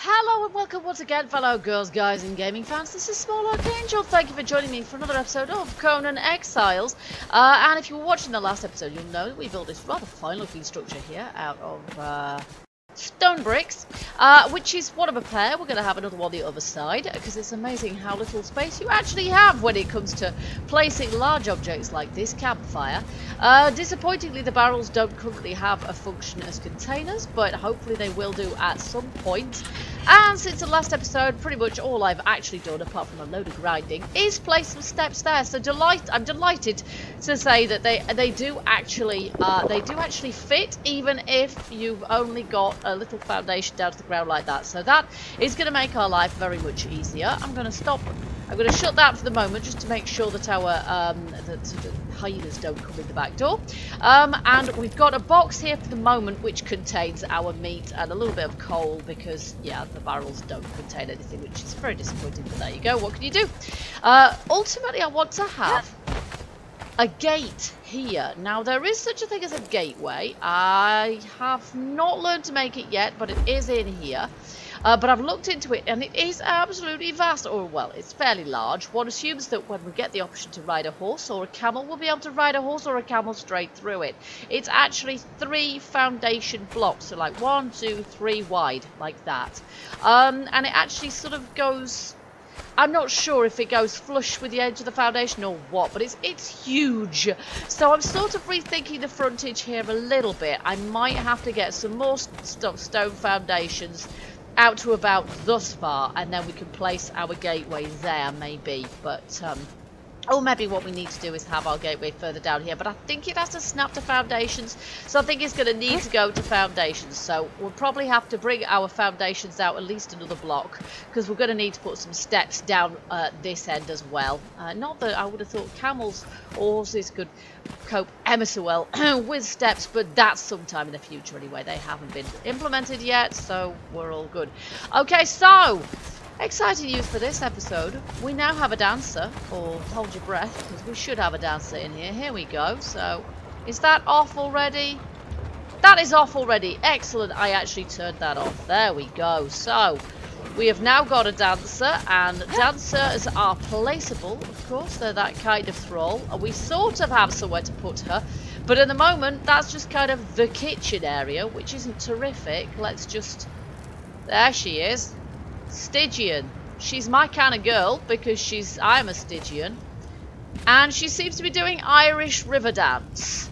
Hello and welcome once again, fellow girls, guys, and gaming fans. This is Small Archangel. Thank you for joining me for another episode of Conan Exiles. And if you were watching the last episode, you'll know that we built this rather fine-looking structure here out of stone bricks, which is one of a pair. We're going to have another one on the other side, because it's amazing how little space you actually have when it comes to placing large objects like this campfire. Disappointingly, the barrels don't currently have a function as containers, but hopefully they will do at some point. And since the last episode, pretty much all I've actually done, apart from a load of grinding, is place some steps there. So I'm delighted to say that they do actually fit, even if you've only got a little foundation down to the ground like that. So that is going to make our life very much easier. I'm going to stop. I'm going to shut that for the moment, just to make sure that our the hyenas don't come in the back door. And we've got a box here for the moment, which contains our meat and a little bit of coal, because yeah, the barrels don't contain anything, which is very disappointing. But there you go. What can you do? Ultimately, I want to have a gate here. Now, there is such a thing as a gateway. I have not learned to make it yet, but it is in here. But I've looked into it, and it is absolutely vast, or well, it's fairly large. One assumes that when we get the option to ride a horse or a camel, we'll be able to ride a horse or a camel straight through it. It's actually 3 foundation blocks, so like 1, 2, 3 wide, like that. And it actually sort of goes, I'm not sure if it goes flush with the edge of the foundation or what, but it's huge. So I'm sort of rethinking the frontage here a little bit. I might have to get some more stone foundations out to about thus far, and then we can place our gateway there, maybe. But or maybe what we need to do is have our gateway further down here, but I think it has to snap to foundations, so I think it's going to need to go to foundations. So we'll probably have to bring our foundations out at least another block, because we're going to need to put some steps down this end as well. Not that I would have thought camels or horses could cope ever so well with steps, but that's sometime in the future anyway. They haven't been implemented yet, so we're all good. Okay, so exciting news for this episode. We now have a dancer, or hold your breath, because we should have a dancer in here. Here we go. So, is that off already? That is off already. Excellent. I actually turned that off. There we go. So, we have now got a dancer, and dancers are placeable, of course. They're that kind of thrall. We sort of have somewhere to put her, but at the moment, that's just kind of the kitchen area, which isn't terrific. Let's just... There she is. Stygian. She's my kind of girl, because I'm a Stygian, and she seems to be doing Irish river dance.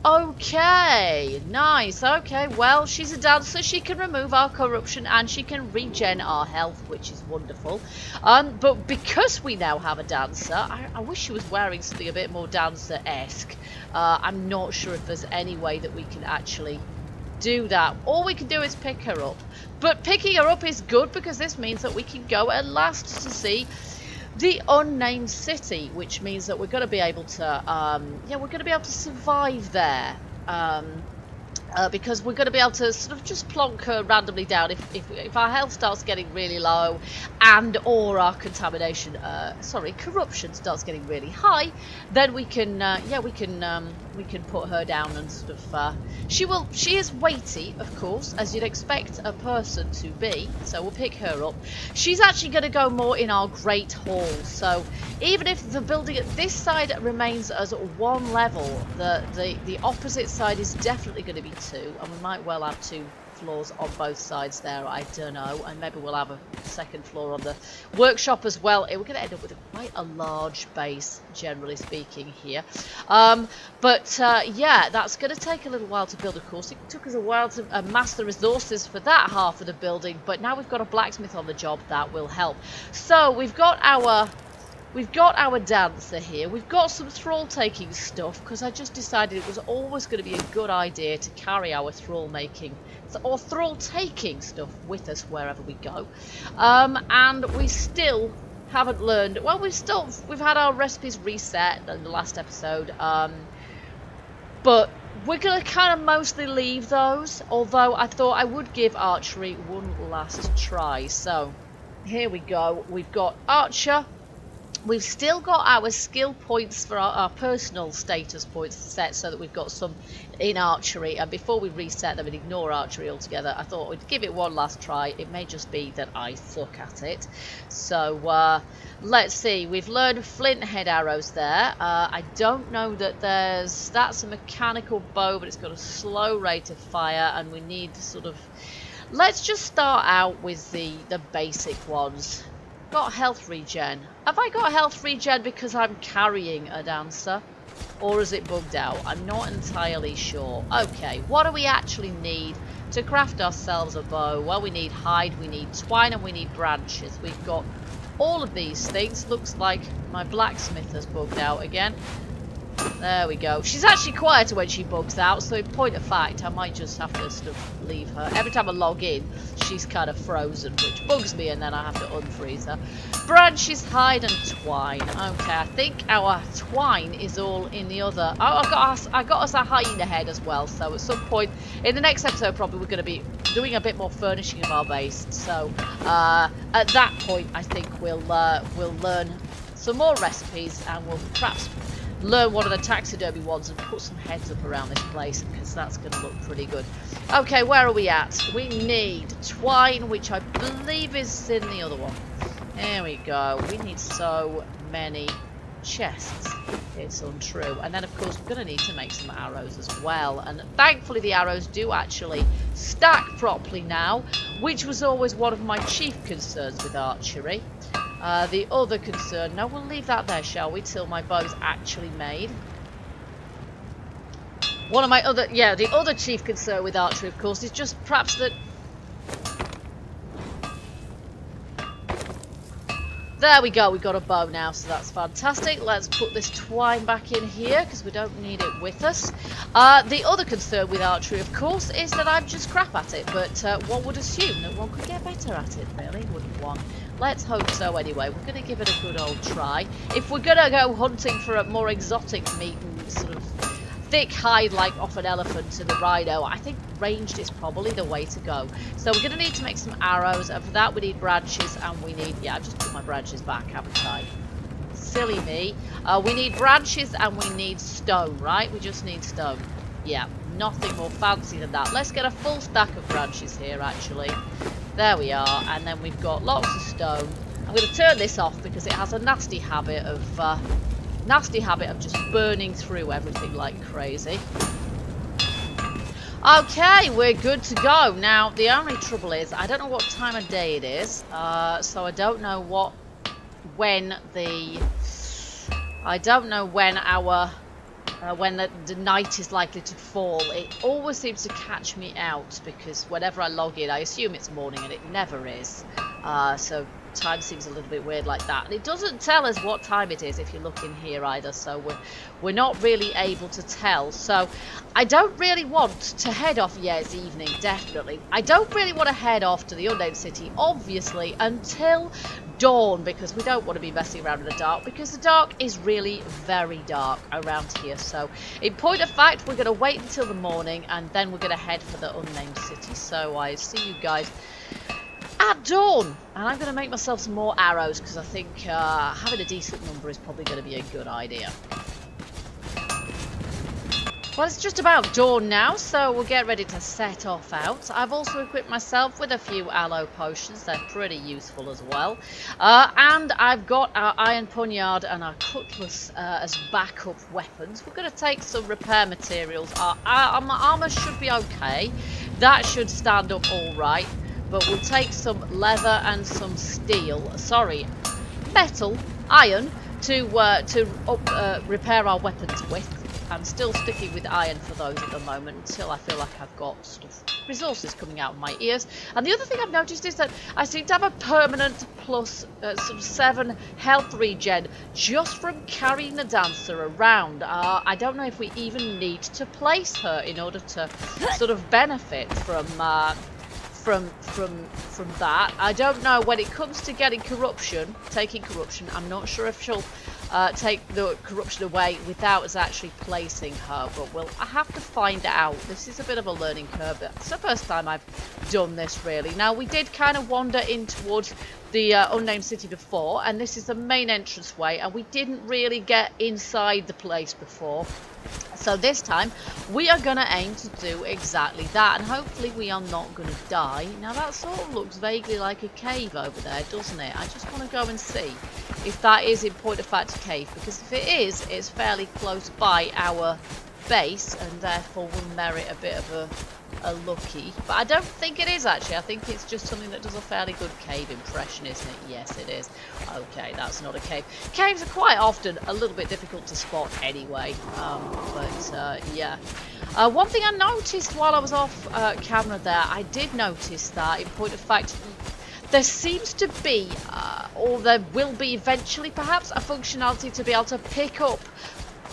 Okay, nice. Okay, well, she's a dancer. She can remove our corruption, and she can regen our health, which is wonderful. But because we now have a dancer, I wish she was wearing something a bit more dancer-esque. I'm not sure if there's any way that we can actually do that. All we can do is pick her up. But picking her up is good, because this means that we can go at last to see the Unnamed city, which means that we're going to be able to, we're going to be able to survive there. Because we're going to be able to sort of just plonk her randomly down if our health starts getting really low, and or our corruption starts getting really high, then we can we can put her down and sort of she is weighty, of course, as you'd expect a person to be, so we'll pick her up. She's actually going to go more in our great hall, so even if the building at this side remains as 1 level, the opposite side is definitely going to be 2, and we might well have 2 floors on both sides there. I don't know, and maybe we'll have a 2nd floor on the workshop as well. We're going to end up with quite a large base, generally speaking, here. Yeah, that's going to take a little while to build, of course. It took us a while to amass the resources for that half of the building, but now we've got a blacksmith on the job. That will help. So we've got our dancer here. We've got some thrall taking stuff, because I just decided it was always going to be a good idea to carry our thrall making or thrall taking stuff with us wherever we go. And we still haven't learned. Well, we've had our recipes reset in the last episode. But we're going to kind of mostly leave those, although I thought I would give archery one last try. So here we go. We've got archer. We've still got our skill points for our personal status points set so that we've got some in archery. And before we reset them and ignore archery altogether, I thought we'd give it one last try. It may just be that I suck at it. So let's see. We've learned flint head arrows there. I don't know that that's a mechanical bow, but it's got a slow rate of fire, and we need sort of... Let's just start out with the basic ones. Got health regen. Have I got health regen because I'm carrying a dancer? Or is it bugged out? I'm not entirely sure. Okay, what do we actually need to craft ourselves a bow? Well, we need hide, we need twine, and we need branches. We've got all of these things. Looks like my blacksmith has bugged out again. There we go. She's actually quieter when she bugs out, so in point of fact, I might just have to sort of leave her. Every time I log in, she's kind of frozen, which bugs me, and then I have to unfreeze her. Branches, hide, and twine. Okay, I think our twine is all in the other... Oh, I got us a hyena head as well, so at some point in the next episode, probably we're going to be doing a bit more furnishing of our base. So, at that point, I think we'll learn some more recipes, and we'll perhaps... learn one of the taxidermy ones and put some heads up around this place, because that's going to look pretty good. Okay, where are we at? We need twine, which I believe is in the other one. There we go. We need so many chests. It's untrue. And then, of course, we're going to need to make some arrows as well. And thankfully, the arrows do actually stack properly now, which was always one of my chief concerns with archery. The other concern, no, we'll leave that there, shall we, till my bow's actually made. One of my other, yeah, the other chief concern with archery, of course, is just perhaps that... There we go, we've got a bow now, so that's fantastic. Let's put this twine back in here, because we don't need it with us. The other concern with archery, of course, is that I'm just crap at it, but one would assume that one could get better at it, really, wouldn't one? Let's hope so anyway. We're going to give it a good old try. If we're going to go hunting for a more exotic meat and sort of thick hide like off an elephant and a rhino, I think ranged is probably the way to go. So we're going to need to make some arrows, and for that we need branches, and we need... Yeah, I've just put my branches back, haven't I? Silly me. We need branches and we need stone, right? We just need stone. Yeah, nothing more fancy than that. Let's get a full stack of branches here, actually. There we are, and then we've got lots of stone. I'm going to turn this off because it has a nasty habit of just burning through everything like crazy. Okay, we're good to go. Now, the only trouble is, I don't know what time of day it is, so I don't know when the night is likely to fall. It always seems to catch me out, because whenever I log in, I assume it's morning, and it never is. So time seems a little bit weird like that. And it doesn't tell us what time it is if you look in here either, so we're not really able to tell. So I don't really want to head off. Yeah, it's evening, definitely. I don't really want to head off to the Unnamed City, obviously, until dawn, because we don't want to be messing around in the dark, because the dark is really very dark around here. So in point of fact, we're going to wait until the morning, and then we're going to head for the Unnamed City. So I see you guys at dawn, and I'm going to make myself some more arrows, because I think having a decent number is probably going to be a good idea. Well, it's just about dawn now, so we'll get ready to set off out. I've also equipped myself with a few aloe potions. They're pretty useful as well. And I've got our iron poniard and our cutlass as backup weapons. We're going to take some repair materials. Our armour should be okay. That should stand up all right. But we'll take some leather and some steel. Sorry, metal, iron to repair our weapons with. I'm still sticking with iron for those at the moment until I feel like I've got sort of resources coming out of my ears. And the other thing I've noticed is that I seem to have a permanent plus sort of 7 health regen just from carrying the dancer around. I don't know if we even need to place her in order to sort of benefit from that. I don't know when it comes to getting corruption, taking corruption. I'm not sure if she'll take the corruption away without us actually placing her. But I have to find out. This is a bit of a learning curve. It's the first time I've done this, really. Now, we did kind of wander in towards the unnamed city before, and this is the main entranceway, and we didn't really get inside the place before. So this time, we are going to aim to do exactly that, and hopefully we are not going to die. Now, that sort of looks vaguely like a cave over there, doesn't it? I just want to go and see if that is in point of fact a cave, because if it is, it's fairly close by our base, and therefore will merit a bit of a lucky. But I don't think it is, actually. I think it's just something that does a fairly good cave impression, isn't it? Yes, it is. Okay, that's not a cave. Caves are quite often a little bit difficult to spot anyway. Yeah. One thing I noticed while I was off camera there, I did notice that, in point of fact, there seems to be, or there will be eventually perhaps, a functionality to be able to pick up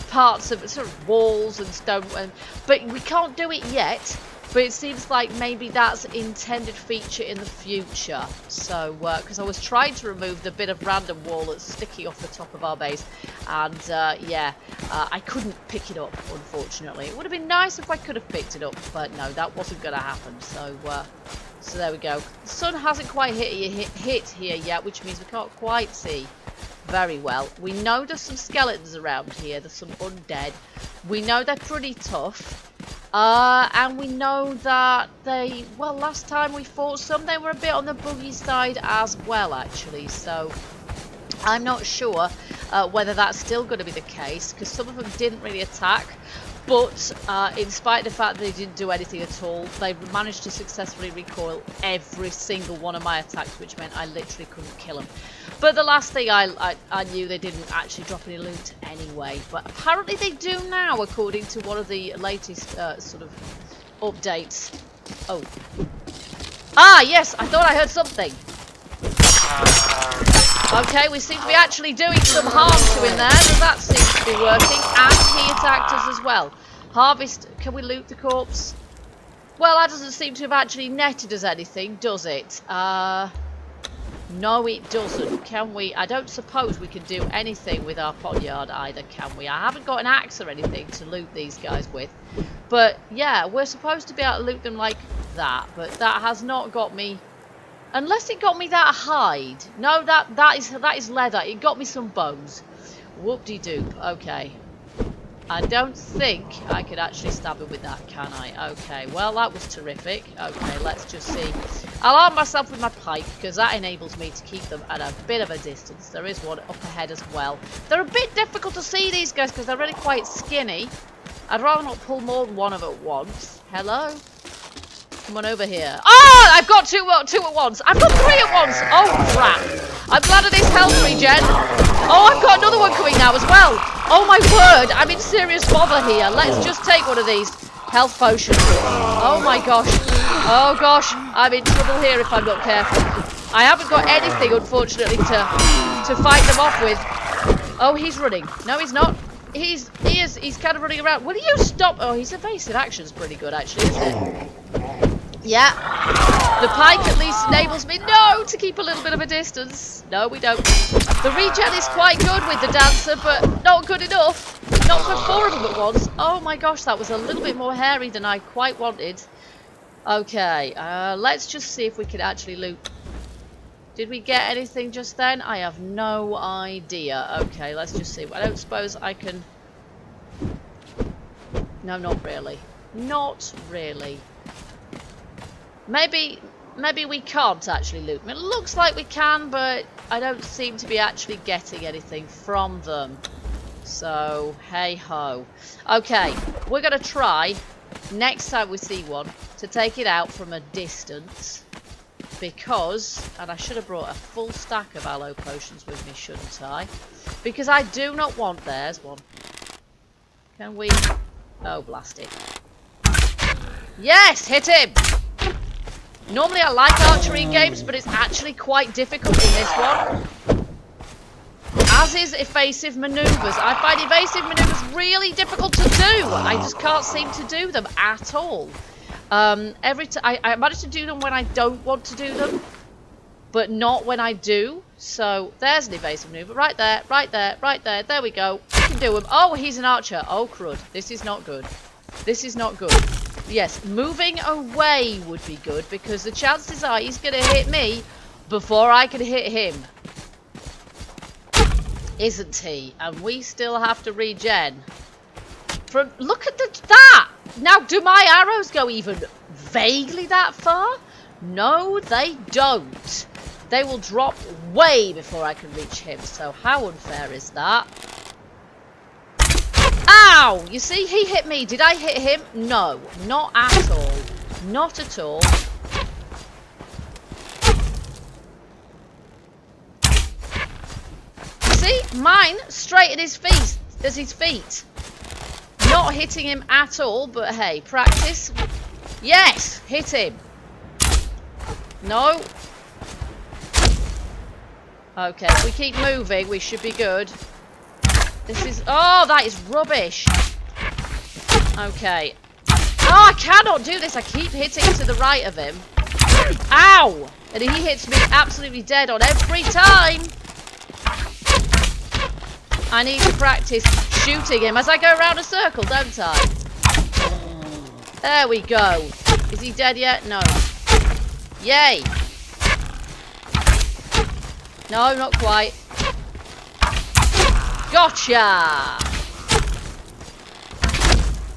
parts of sort of walls and stone, but we can't do it yet. But it seems like maybe that's an intended feature in the future. So, because I was trying to remove the bit of random wall that's sticking off the top of our base, and yeah, I couldn't pick it up, unfortunately. It would have been nice if I could have picked it up, but no, that wasn't going to happen. So, so there we go. The sun hasn't quite hit here yet, which means we can't quite see very well. We know there's some skeletons around here. There's some undead. We know they're pretty tough. And we know that they, well, last time we fought some, they were a bit on the buggy side as well, actually. So I'm not sure whether that's still going to be the case, because some of them didn't really attack. But in spite of the fact that they didn't do anything at all, they managed to successfully recoil every single one of my attacks, which meant I literally couldn't kill them. But the last thing I knew, they didn't actually drop any loot anyway. But apparently they do now, according to one of the latest sort of updates. Oh. Ah, yes, I thought I heard something. Okay, we seem to be actually doing some harm to him there. So that seems to be working. And he attacked us as well. Harvest, can we loot the corpse? Well, that doesn't seem to have actually netted us anything, does it? No, it doesn't. Can we? I don't suppose we can do anything with our poniard either, can we? I haven't got an axe or anything to loot these guys with. But, yeah, we're supposed to be able to loot them like that. But that has not got me... Unless it got me that hide. No, that is leather. It got me some bones. Whoop-de-doop. Okay. I don't think I could actually stab it with that, can I? Okay, well, that was terrific. Okay, let's just see. I'll arm myself with my pike, because that enables me to keep them at a bit of a distance. There is one up ahead as well. They're a bit difficult to see, these guys, because they're really quite skinny. I'd rather not pull more than one of at once. Hello? Come on over here. Ah! I've got two at once. I've got three at once. Oh, crap. I'm glad of this health regen. Oh, I've got another one coming now as well. Oh, my word. I'm in serious bother here. Let's just take one of these health potions. Oh, my gosh. Oh, gosh. I'm in trouble here if I'm not careful. I haven't got anything, unfortunately, to fight them off with. Oh, he's running. No, he's not. He's kind of running around. Will you stop? Oh, his evasive action's pretty good, actually, isn't it? Yeah, the pike at least enables me, to keep a little bit of a distance. No, we don't. The regen is quite good with the dancer, but not good enough. Not for four of them at once. Oh my gosh, that was a little bit more hairy than I quite wanted. Okay, let's just see if we can actually loot. Did we get anything just then? I have no idea. Okay, let's just see. I don't suppose I can... No, not really. Not really. Maybe we can't actually loot them. It looks like we can, but I don't seem to be actually getting anything from them. So, hey-ho. Okay, we're going to try, next time we see one, to take it out from a distance. Because, and I should have brought a full stack of aloe potions with me, shouldn't I? Because I do not want... There's one. Can we... Oh, blast it. Yes, hit him! Normally I like archery games, but it's actually quite difficult in this one. As is evasive manoeuvres. I find evasive manoeuvres really difficult to do. I just can't seem to do them at all. I manage to do them when I don't want to do them. but not when I do. So there's an evasive maneuver. Right there, right there, right there. There we go. We can do him. Oh, he's an archer. Oh, crud. This is not good. This is not good. Yes, moving away would be good because the chances are he's going to hit me before I can hit him. Isn't he? And we still have to regen. Look at that! Now, do my arrows go even vaguely that far? No, they don't. They will drop way before I can reach him. So how unfair is that? Ow! You see, he hit me. Did I hit him? No, not at all. Not at all. See, mine straight at his feet. Not hitting him at all, but hey, practice. Yes, hit him. No. Okay, if we keep moving, we should be good. This is... Oh, that is rubbish. Okay. Oh, I cannot do this. I keep hitting to the right of him. Ow! And he hits me absolutely dead on every time. I need to practice shooting him as I go around a circle, don't I? There we go. Is he dead yet? No. Yay! No, not quite. Gotcha!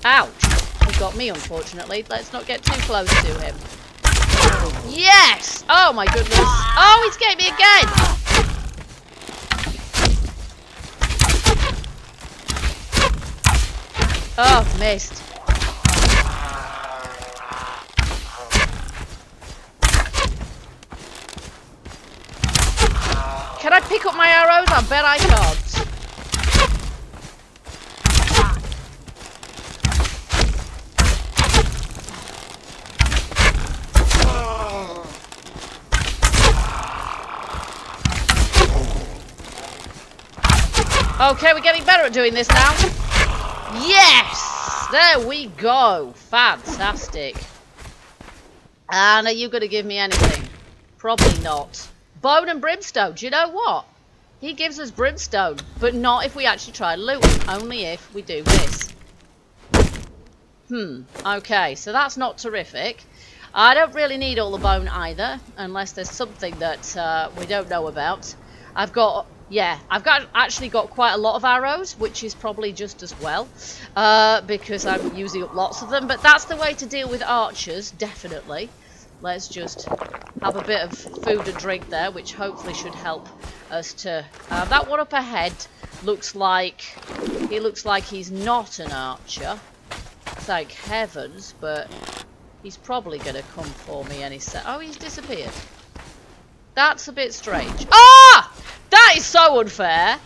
Ouch. He got me, unfortunately. Let's not get too close to him. Yes! Oh, my goodness. Oh, he's getting me again! Oh, missed. Can I pick up my arrows? I bet I can't. Okay, we're getting better at doing this now. Yes! There we go. Fantastic. And are you going to give me anything? Probably not. Bone and brimstone. Do you know what? He gives us brimstone, but not if we actually try to loot him. Only if we do this. Okay, so that's not terrific. I don't really need all the bone either, unless there's something that we don't know about. I've actually got quite a lot of arrows, which is probably just as well, because I'm using up lots of them. But that's the way to deal with archers, definitely. Let's just have a bit of food and drink there, which hopefully should help us to... that one up ahead looks like... He looks like he's not an archer. Thank heavens, but he's probably going to come for me any second. Oh, he's disappeared. That's a bit strange. Ah! That is so unfair.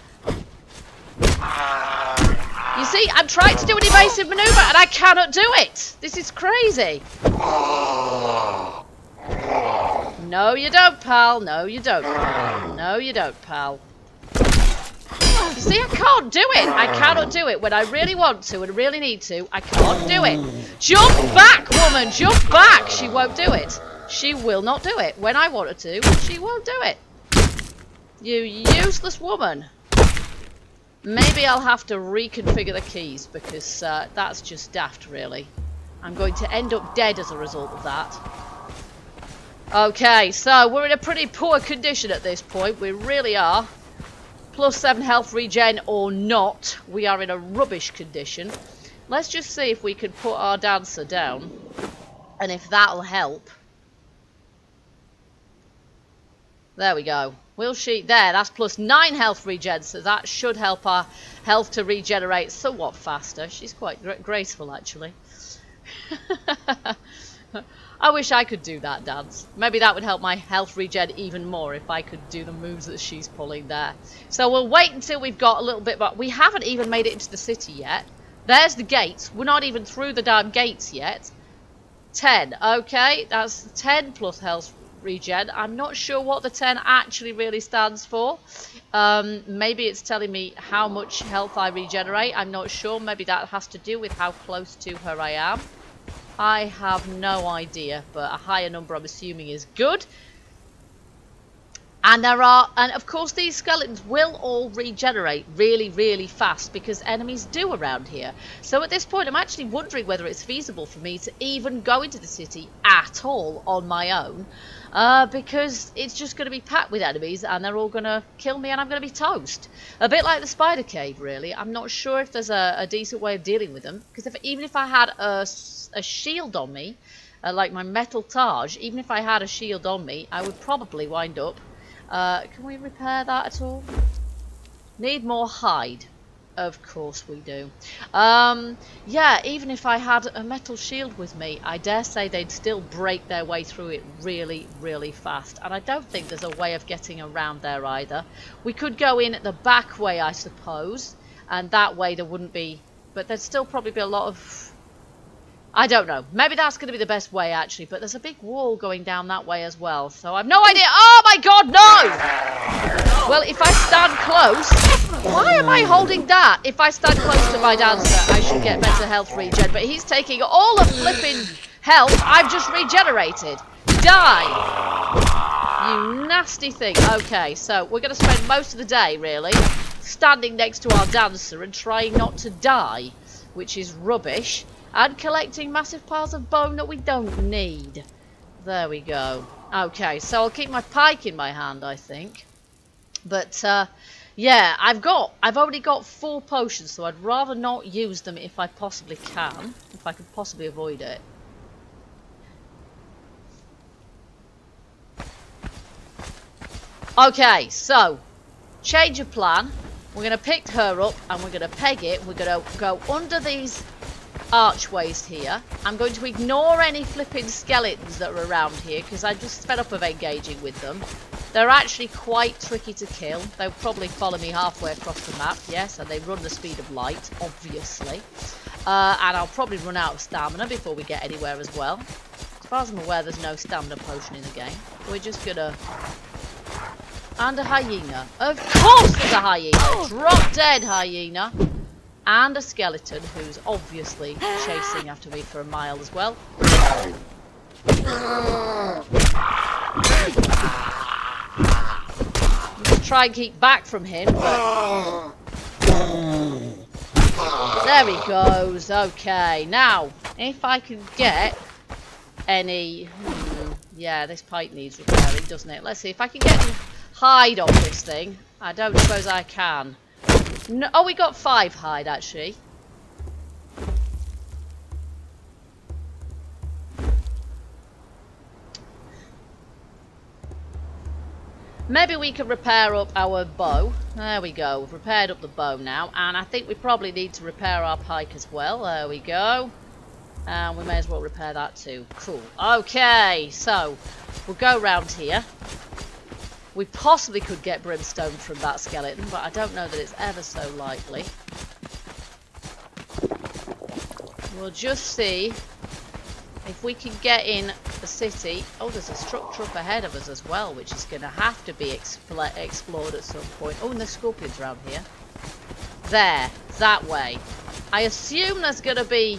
You see, I'm trying to do an evasive maneuver and I cannot do it. This is crazy. No, you don't, pal. No, you don't, pal. No, you don't, pal. You see, I can't do it. I cannot do it. When I really want to and really need to, I can't do it. Jump back, woman. Jump back. She won't do it. She will not do it. When I want her to, she won't do it. You useless woman. Maybe I'll have to reconfigure the keys because that's just daft, really. I'm going to end up dead as a result of that. Okay, so we're in a pretty poor condition at this point. We really are. +7 health regen or not, we are in a rubbish condition. Let's just see if we can put our dancer down. And if that'll help. There we go. Will she? There, that's +9 health regen, so that should help our health to regenerate somewhat faster. She's quite graceful, actually. I wish I could do that dance. Maybe that would help my health regen even more if I could do the moves that she's pulling there. So we'll wait until we've got a little bit more. We haven't even made it into the city yet. There's the gates. We're not even through the damn gates yet. 10. Okay, that's 10 plus health regen. I'm not sure what the 10 actually really stands for. Maybe it's telling me how much health I regenerate. I'm not sure. Maybe that has to do with how close to her I am. I have no idea, but a higher number I'm assuming is good. And and of course these skeletons will all regenerate really, really fast because enemies do around here. So at this point I'm actually wondering whether it's feasible for me to even go into the city at all on my own. Because it's just going to be packed with enemies and they're all going to kill me and I'm going to be toast. A bit like the spider cave, really. I'm not sure if there's a decent way of dealing with them. Because even if I had a shield on me, like my metal Taj, even if I had a shield on me, I would probably wind up. Can we repair that at all? Need more hide. Of course we do. Yeah, even if I had a metal shield with me, I dare say they'd still break their way through it really, really fast. And I don't think there's a way of getting around there either. We could go in the back way, I suppose. And that way there wouldn't be... But there'd still probably be a lot of... I don't know. Maybe that's going to be the best way, actually. But there's a big wall going down that way as well. So I've no idea. Oh, my God, no! Well, if I stand close... Why am I holding that? If I stand close to my dancer, I should get better health regen. But he's taking all the flipping health I've just regenerated. Die! You nasty thing. Okay, so we're going to spend most of the day, really, standing next to our dancer and trying not to die, which is rubbish. And collecting massive piles of bone that we don't need. There we go. Okay, so I'll keep my pike in my hand, I think. But, yeah, I've already got 4 potions, so I'd rather not use them if I possibly can. If I could possibly avoid it. Okay, so, change of plan. We're going to pick her up and we're going to peg it. We're going to go under these archways here. I'm going to ignore any flipping skeletons that are around here because I'm just fed up of engaging with them. They're actually quite tricky to kill. They'll probably follow me halfway across the map, yes, and they run the speed of light, obviously. And I'll probably run out of stamina before we get anywhere as well. As far as I'm aware, there's no stamina potion in the game. We're just gonna... And a hyena. Of course there's a hyena! Drop dead hyena! And a skeleton who's obviously chasing after me for a mile as well. Try and keep back from him, but... There he goes. Okay, now, if I can get any... Yeah, this pipe needs repairing, doesn't it? Let's see if I can get any hide off this thing. I don't suppose I can. No, oh, we got 5 hide, actually. Maybe we can repair up our bow. There we go. We've repaired up the bow now. And I think we probably need to repair our pike as well. There we go. And we may as well repair that too. Cool. Okay, so we'll go round here. We possibly could get brimstone from that skeleton, but I don't know that it's ever so likely. We'll just see if we can get in the city. Oh, there's a structure up ahead of us as well, which is going to have to be explored at some point. Oh, and there's scorpions around here. There, that way. I assume there's going to be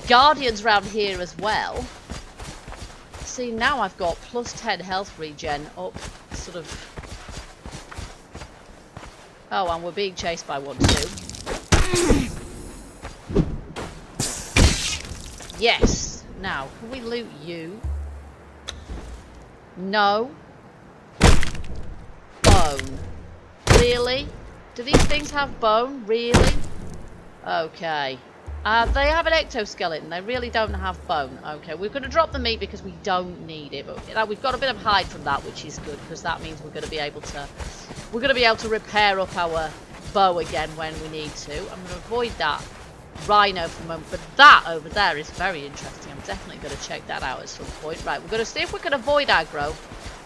guardians around here as well. See, now I've got plus 10 health regen up, sort of... Oh, and we're being chased by one too. Yes! Now, can we loot you? No. Bone. Really? Do these things have bone? Really? Okay. They have an ectoskeleton. They really don't have bone. Okay, we're going to drop the meat because we don't need it. But we've got a bit of hide from that, which is good because that means we're going to be able to repair up our bow again when we need to. I'm going to avoid that rhino for a moment, but that over there is very interesting. I'm definitely going to check that out at some point. Right, we're going to see if we can avoid aggro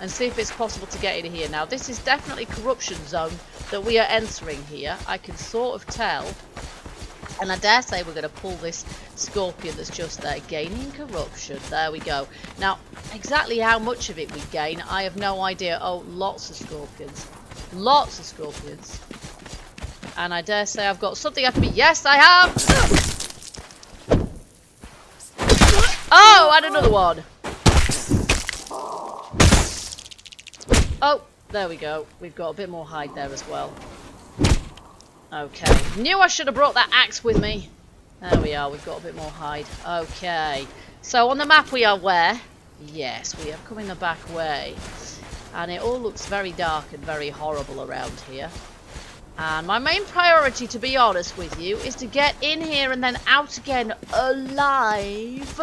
and see if it's possible to get in here. Now, this is definitely corruption zone that we are entering here. I can sort of tell. And I dare say we're going to pull this scorpion that's just there, gaining corruption. There we go. Now, exactly how much of it we gain, I have no idea. Oh, lots of scorpions. Lots of scorpions. And I dare say I've got something after me. Yes, I have! Oh, and another one. Oh, There we go. We've got a bit more hide there as well. Okay. Knew I should have brought that axe with me. There we are. We've got a bit more hide. Okay. So on the map we are where? Yes, we have come in the back way. And it all looks very dark and very horrible around here. And my main priority, to be honest with you, is to get in here and then out again alive.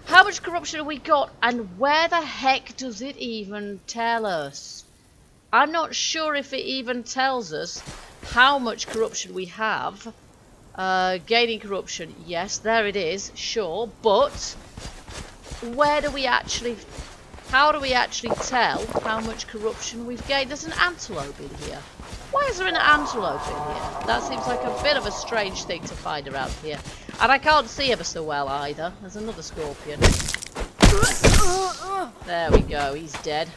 How much corruption have we got? And where the heck does it even tell us? I'm not sure if it even tells us how much corruption we have. Gaining corruption, yes, there it is, sure. But where do we actually... How do we actually tell how much corruption we've gained? There's an antelope in here. Why is there an antelope in here? That seems like a bit of a strange thing to find around here. And I can't see ever so well either. There's another scorpion. There we go, he's dead.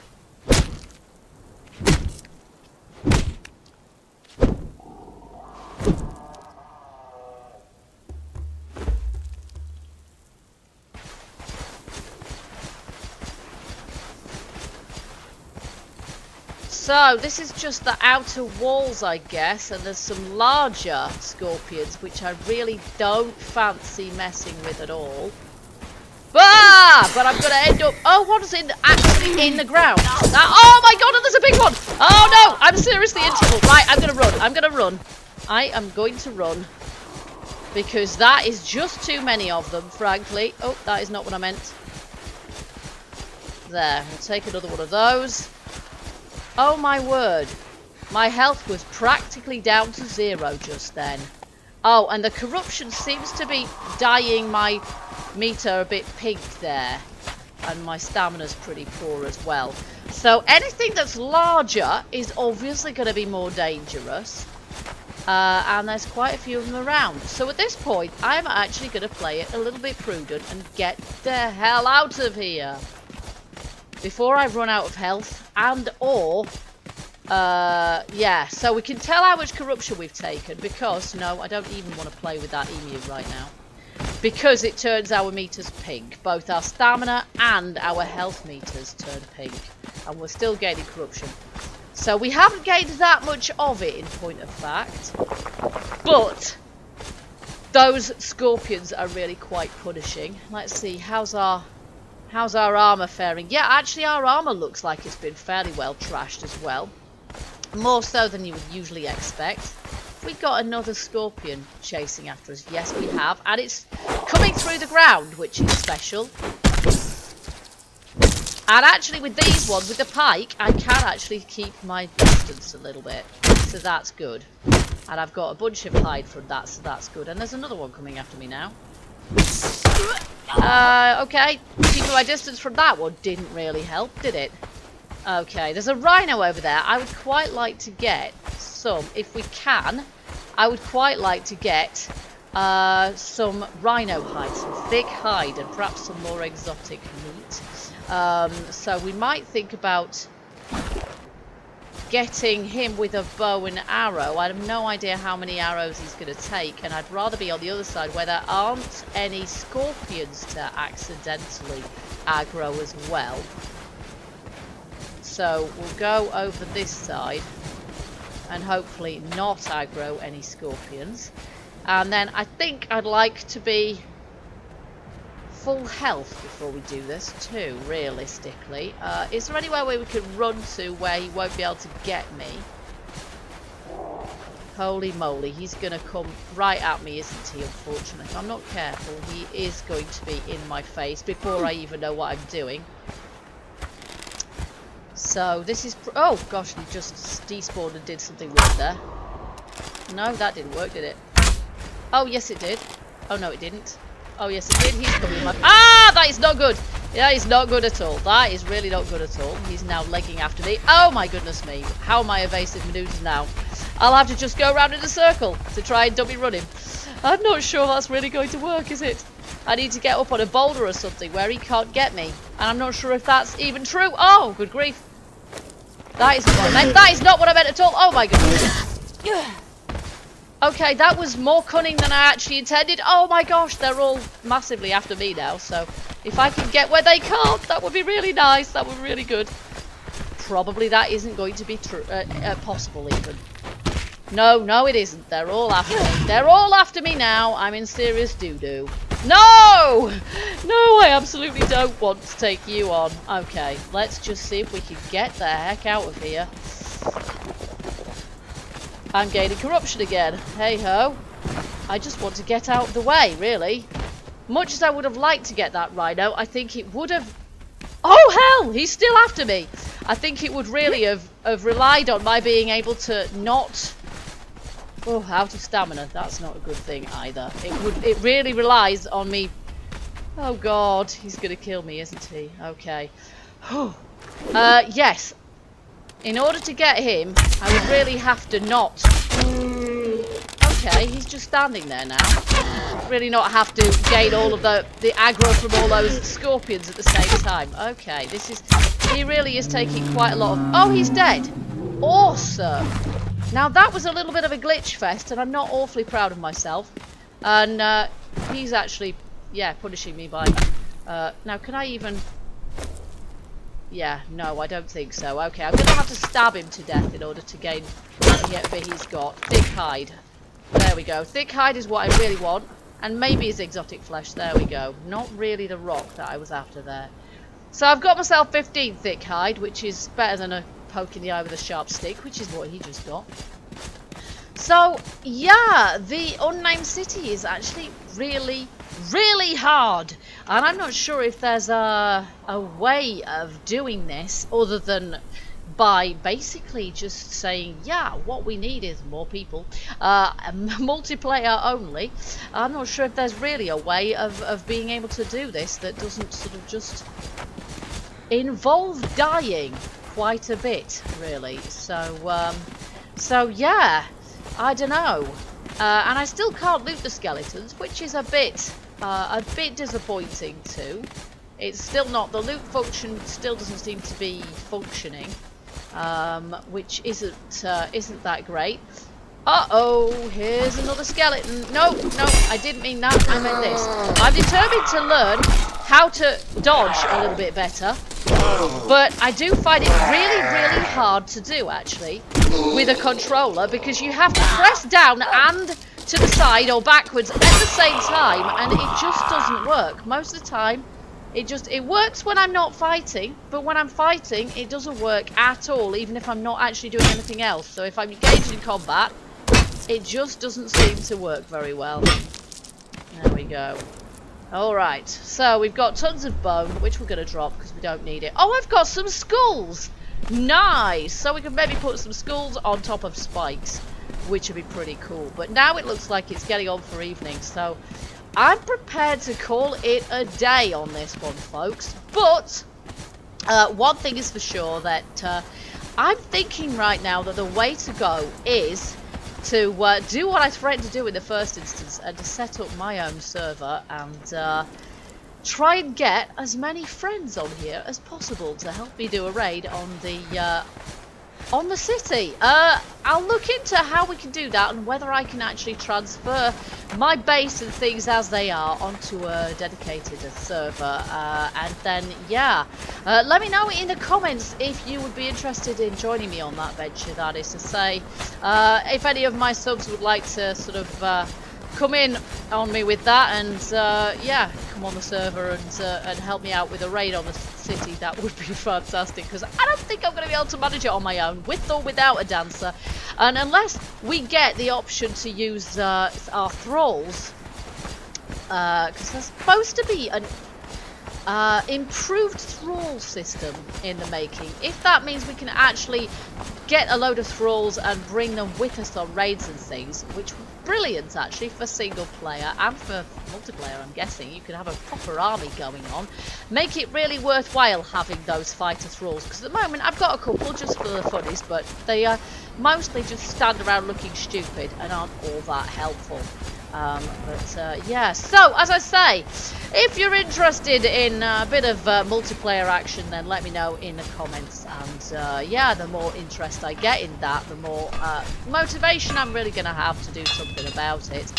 So, this is just the outer walls, I guess, and there's some larger scorpions, which I really don't fancy messing with at all. Ah! But I'm going to end up... Oh, what is actually in the ground? Oh my god, and there's a big one! Oh no! I'm seriously in trouble. Right, I'm going to run. I'm going to run. I am going to run. Because that is just too many of them, frankly. Oh, that is not what I meant. There, we'll take another one of those. Oh my word, my health was practically down to 0 just then. Oh, and the corruption seems to be dyeing my meter a bit pink there. And my stamina's pretty poor as well. So anything that's larger is obviously going to be more dangerous. And there's quite a few of them around. So at this point, I'm actually going to play it a little bit prudent and get the hell out of here. Before I run out of health and or yeah, so we can tell how much corruption we've taken because no, I don't even want to play with that emu right now because it turns our meters pink. Both our stamina and our health meters turn pink and we're still gaining corruption. So we haven't gained that much of it in point of fact, but those scorpions are really quite punishing. Let's see, how's our armor faring? Yeah, actually our armor looks like it's been fairly well trashed as well. More so than you would usually expect. We've got another scorpion chasing after us. Yes, we have. And it's coming through the ground, which is special. And actually with these ones, with the pike, I can actually keep my distance a little bit. So that's good. And I've got a bunch of hide from that, so that's good. And there's another one coming after me now. Okay, keeping my distance from that one didn't really help, did it? Okay, there's a rhino over there. I would quite like to get some, if we can, I would quite like to get some rhino hide, some thick hide, and perhaps some more exotic meat. So we might think about getting him with a bow and arrow. I have no idea how many arrows he's going to take, and I'd rather be on the other side where there aren't any scorpions to accidentally aggro as well. So we'll go over this side and hopefully not aggro any scorpions. And then I think I'd like to be full health before we do this too, realistically. Is there anywhere where we can run to where he won't be able to get me? Holy moly, he's going to come right at me, isn't he, unfortunately. If I'm not careful, he is going to be in my face before I even know what I'm doing. So this is... Oh gosh, he just despawned and did something weird there. No, that didn't work, did it? Oh, yes it did. Oh no, it didn't. Oh yes it did, he's coming in my... Ah, that is not good! Yeah, he's not good at all. That is really not good at all. He's now legging after me. Oh my goodness me. How am I evasive maneuvers now? I'll have to just go around in a circle to try and dummy run him. I'm not sure that's really going to work, is it? I need to get up on a boulder or something where he can't get me. And I'm not sure if that's even true. Oh, good grief. That isn't what I meant. That is not what I meant at all. Oh my goodness. Okay, that was more cunning than I actually intended. Oh my gosh, they're all massively after me now. So if I can get where they can't, that would be really nice. That would be really good. probably that isn't going to be true, possible even. No, it isn't. They're all after me. They're all after me now. I'm in serious doo-doo. No! No, I absolutely don't want to take you on. Okay, let's just see if we can get the heck out of here. I'm gaining corruption again. Hey-ho. I just want to get out of the way, really. Much as I would have liked to get that rhino, I think it would have... Oh, hell! He's still after me! I think it would really have relied on my being able to not... Oh, out of stamina. That's not a good thing either. It really relies on me... Oh, God. He's going to kill me, isn't he? Okay. Yes. In order to get him, I would really have to not... Okay, he's just standing there now. Really not have to gain all of the aggro from all those scorpions at the same time. Okay, this is... He really is taking quite a lot of... Oh, he's dead! Awesome! Now, that was a little bit of a glitch fest, and I'm not awfully proud of myself. And he's actually, yeah, punishing me by... now, can I even... Yeah, no, I don't think so. Okay, I'm going to have to stab him to death in order to gain whatever he's got. Thick hide. There we go. Thick hide is what I really want. And maybe his exotic flesh. There we go. Not really the rock that I was after there. So I've got myself 15 thick hide, which is better than a poke in the eye with a sharp stick, which is what he just got. So, yeah, the Unnamed City is actually really, really hard. And I'm not sure if there's a way of doing this other than by basically just saying, yeah, what we need is more people. Multiplayer only. I'm not sure if there's really a way of being able to do this that doesn't sort of just involve dying quite a bit, really. So yeah, I don't know. And I still can't loot the skeletons, which is a bit disappointing too. It's still not, the loot function still doesn't seem to be functioning, which isn't that great. Uh-oh, here's another skeleton. No, I didn't mean that, I meant this. I'm determined to learn how to dodge a little bit better, but I do find it really, really hard to do, actually, with a controller, because you have to press down and to the side or backwards at the same time, and it just doesn't work. Most of the time, it works when I'm not fighting, but when I'm fighting, it doesn't work at all, even if I'm not actually doing anything else. So if I'm engaged in combat, it just doesn't seem to work very well. There we go. Alright, so we've got tons of bone, which we're going to drop because we don't need it. Oh, I've got some skulls! Nice! So we can maybe put some skulls on top of spikes, which would be pretty cool. But now it looks like it's getting on for evening, so I'm prepared to call it a day on this one, folks. But one thing is for sure, that I'm thinking right now that the way to go is to do what I threatened to do in the first instance, and to set up my own server and try and get as many friends on here as possible to help me do a raid on the city. I'll look into how we can do that and whether I can actually transfer my base and things as they are onto a dedicated server, and then yeah, let me know in the comments if you would be interested in joining me on that venture. That is to say, if any of my subs would like to sort of come in on me with that, and yeah, come on the server and help me out with a raid on the city, that would be fantastic, because I don't think I'm going to be able to manage it on my own, with or without a dancer. And unless we get the option to use our thralls, because there's supposed to be an improved thrall system in the making. If that means we can actually get a load of thralls and bring them with us on raids and things, which would be brilliant actually for single player and for multiplayer. I'm guessing you could have a proper army going on, make it really worthwhile having those fighter thralls, because at the moment I've got a couple just for the funnies, but they mostly just stand around looking stupid and aren't all that helpful. Yeah, so as I say, if you're interested in a bit of multiplayer action, then let me know in the comments, and yeah, the more interest I get in that, the more motivation I'm really going to have to do something about it.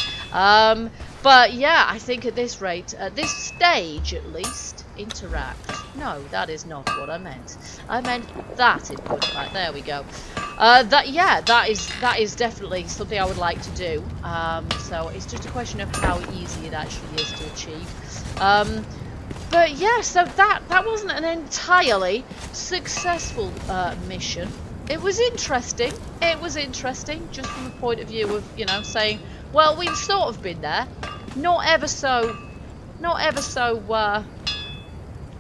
But yeah, I think at this rate, at this stage at least, interact. No, that is not what I meant. I meant that input. Right, there we go. That is definitely something I would like to do. So it's just a question of how easy it actually is to achieve. But yeah, so that wasn't an entirely successful mission. It was interesting. It was interesting, just from the point of view of, you know, saying, well, we've sort of been there. Not ever so.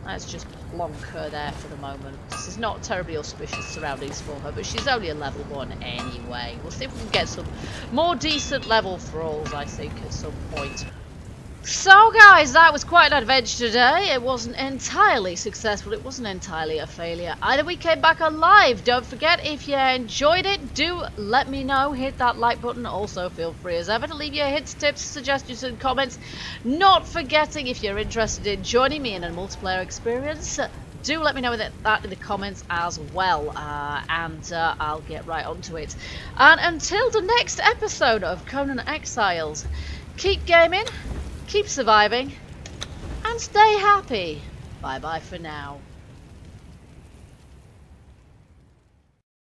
Let's just plonk her there for the moment. This is not terribly auspicious surroundings for her, but she's only a level 1 anyway. We'll see if we can get some more decent level thralls, I think, at some point. So guys, that was quite an adventure today. It wasn't entirely successful, it wasn't entirely a failure. Either we came back alive. Don't forget, if you enjoyed it, do let me know. Hit that like button. Also, feel free as ever to leave your hints, tips, suggestions and comments. Not forgetting, if you're interested in joining me in a multiplayer experience, do let me know that in the comments as well, and I'll get right onto it. And until the next episode of Conan Exiles, keep gaming, keep surviving, and stay happy. Bye bye for now.